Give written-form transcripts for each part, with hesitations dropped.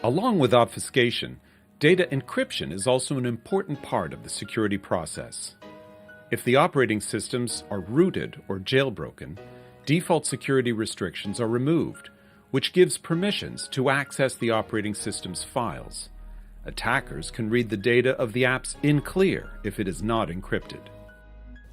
Along with obfuscation, data encryption is also an important part of the security process. If the operating systems are rooted or jailbroken, default security restrictions are removed, which gives permissions to access the operating system's files. Attackers can read the data of the apps in clear if it is not encrypted.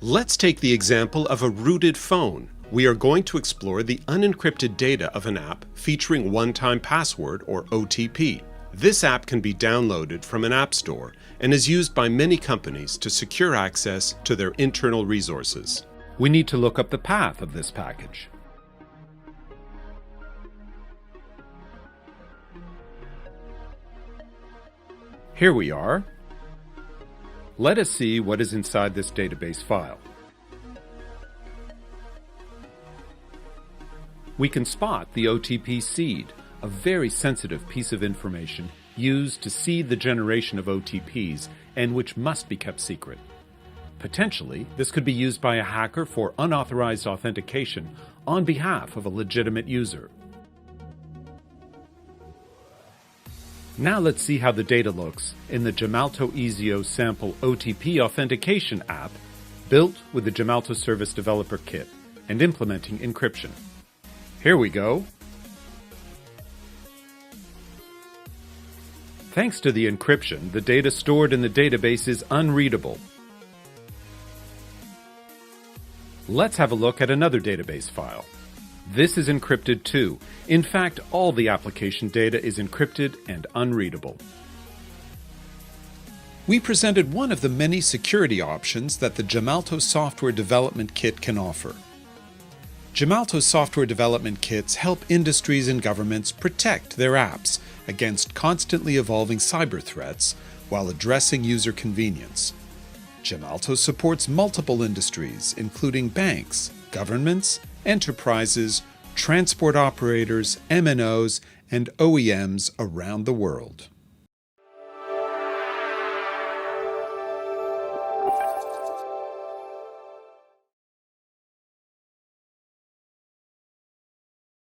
Let's take the example of a rooted phone. We are going to explore the unencrypted data of an app featuring one-time password or OTP. This app can be downloaded from an app store and is used by many companies to secure access to their internal resources. We need to look up the path of this package. Here we are. Let us see what is inside this database file. We can spot the OTP seed, a very sensitive piece of information used to seed the generation of OTPs and which must be kept secret. Potentially, this could be used by a hacker for unauthorized authentication on behalf of a legitimate user. Now let's see how the data looks in the Gemalto Ezio Sample OTP Authentication app built with the Gemalto Service Developer Kit and implementing encryption. Here we go. Thanks to the encryption, the data stored in the database is unreadable. Let's have a look at another database file. This is encrypted too. In fact, all the application data is encrypted and unreadable. We presented one of the many security options that the Gemalto Software Development Kit can offer. Gemalto Software Development Kits help industries and governments protect their apps against constantly evolving cyber threats while addressing user convenience. Gemalto supports multiple industries, including banks, governments, enterprises, transport operators, MNOs, and OEMs around the world.